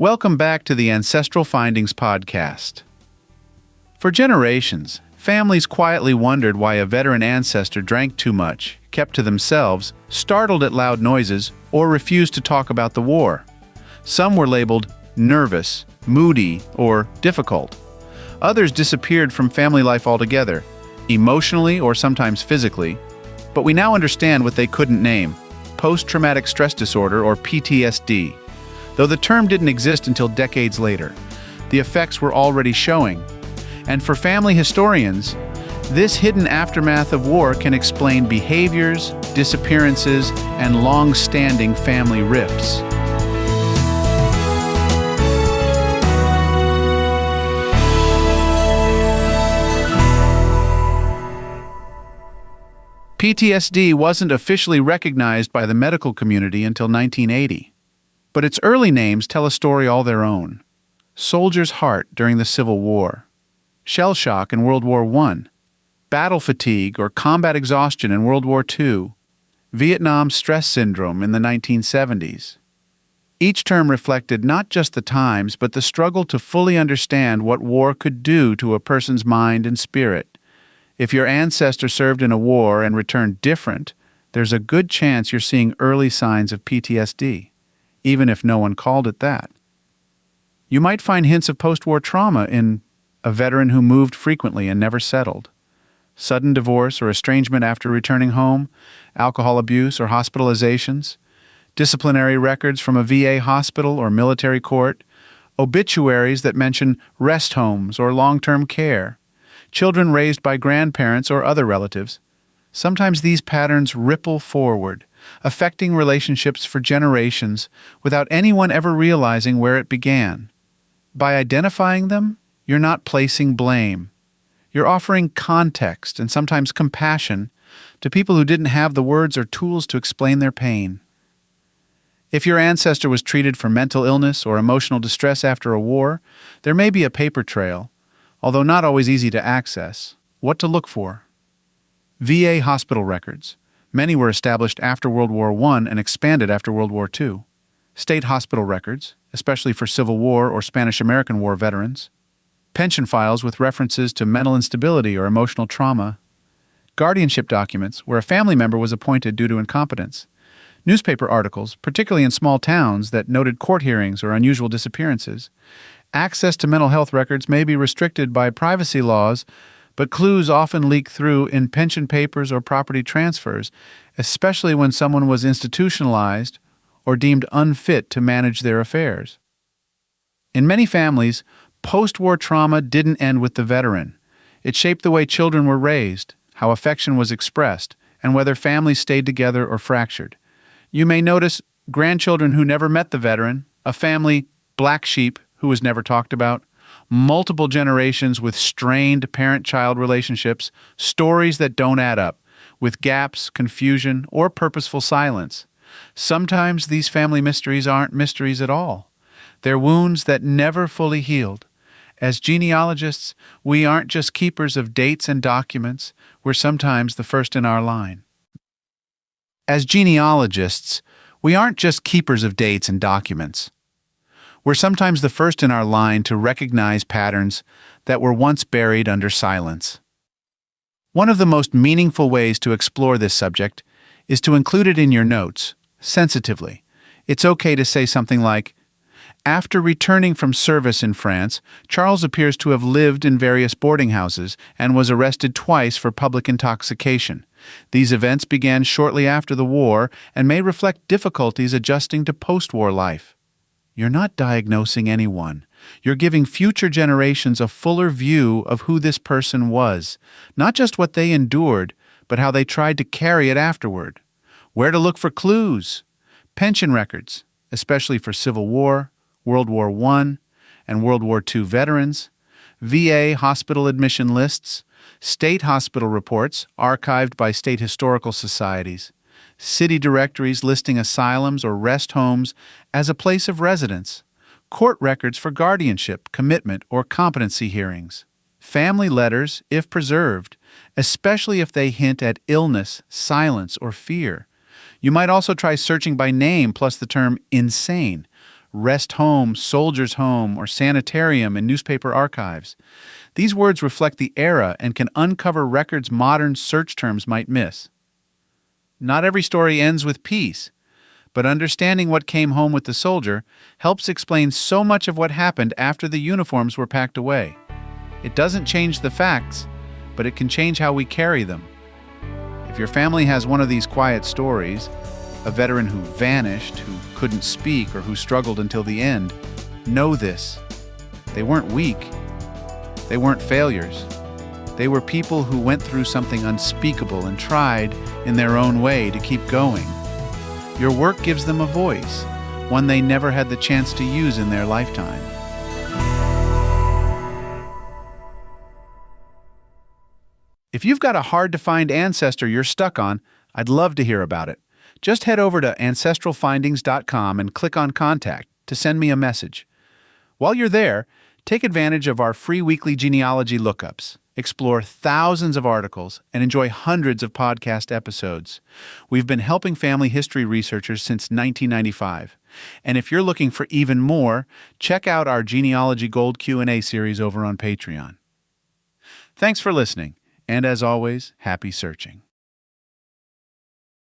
Welcome back to the Ancestral Findings podcast. For generations, families quietly wondered why a veteran ancestor drank too much, kept to themselves, startled at loud noises, or refused to talk about the war. Some were labeled nervous, moody, or difficult. Others disappeared from family life altogether, emotionally or sometimes physically, but we now understand what they couldn't name: post-traumatic stress disorder, or PTSD. Though the term didn't exist until decades later, the effects were already showing. And for family historians, this hidden aftermath of war can explain behaviors, disappearances, and long-standing family rifts. PTSD wasn't officially recognized by the medical community until 1980. But its early names tell a story all their own: soldier's heart during the Civil War, shell shock in World War I, battle fatigue or combat exhaustion in World War II, Vietnam stress syndrome in the 1970s. Each term reflected not just the times, but the struggle to fully understand what war could do to a person's mind and spirit. If your ancestor served in a war and returned different, there's a good chance you're seeing early signs of PTSD, even if no one called it that. You might find hints of post-war trauma in a veteran who moved frequently and never settled, sudden divorce or estrangement after returning home, alcohol abuse or hospitalizations, disciplinary records from a VA hospital or military court, obituaries that mention rest homes or long-term care, children raised by grandparents or other relatives. Sometimes these patterns ripple forward, affecting relationships for generations without anyone ever realizing where it began. By identifying them, you're not placing blame. You're offering context and sometimes compassion to people who didn't have the words or tools to explain their pain. If your ancestor was treated for mental illness or emotional distress after a war, there may be a paper trail, although not always easy to access. What to look for? VA hospital records. Many were established after World War I and expanded after World War II. State hospital records, especially for Civil War or Spanish-American War veterans. Pension files with references to mental instability or emotional trauma. Guardianship documents where a family member was appointed due to incompetence. Newspaper articles, particularly in small towns, that noted court hearings or unusual disappearances. Access to mental health records may be restricted by privacy laws, but clues often leak through in pension papers or property transfers, especially when someone was institutionalized or deemed unfit to manage their affairs. In many families, post-war trauma didn't end with the veteran. It shaped the way children were raised, how affection was expressed, and whether families stayed together or fractured. You may notice grandchildren who never met the veteran, a family black sheep who was never talked about, multiple generations with strained parent-child relationships, stories that don't add up, with gaps, confusion, or purposeful silence. Sometimes these family mysteries aren't mysteries at all. They're wounds that never fully healed. As genealogists, we aren't just keepers of dates and documents, we're sometimes the first in our line. As genealogists, we aren't just keepers of dates and documents. We're sometimes the first in our line to recognize patterns that were once buried under silence. One of the most meaningful ways to explore this subject is to include it in your notes, sensitively. It's okay to say something like, "After returning from service in France, Charles appears to have lived in various boarding houses and was arrested twice for public intoxication. These events began shortly after the war and may reflect difficulties adjusting to post-war life." You're not diagnosing anyone. You're giving future generations a fuller view of who this person was, not just what they endured, but how they tried to carry it afterward. Where to look for clues? Pension records, especially for Civil War, World War I, and World War II veterans, VA hospital admission lists, state hospital reports archived by state historical societies, city directories listing asylums or rest homes as a place of residence, court records for guardianship, commitment, or competency hearings, family letters, if preserved, especially if they hint at illness, silence, or fear. You might also try searching by name plus the term insane. rest home, soldier's home, or sanitarium in newspaper archives. These words reflect the era and can uncover records modern search terms might miss. Not every story ends with peace, but understanding what came home with the soldier helps explain so much of what happened after the uniforms were packed away. It doesn't change the facts, but it can change how we carry them. If your family has one of these quiet stories, a veteran who vanished, who couldn't speak, or who struggled until the end, know this. They weren't weak. They weren't failures. They were people who went through something unspeakable and tried, in their own way, to keep going. Your work gives them a voice, one they never had the chance to use in their lifetime. If you've got a hard-to-find ancestor you're stuck on, I'd love to hear about it. Just head over to ancestralfindings.com and click on Contact to send me a message. While you're there, take advantage of our free weekly genealogy lookups. Explore thousands of articles and enjoy hundreds of podcast episodes. We've been helping family history researchers since 1995. And if you're looking for even more, check out our Genealogy Gold Q&A series over on Patreon. Thanks for listening, and as always, happy searching.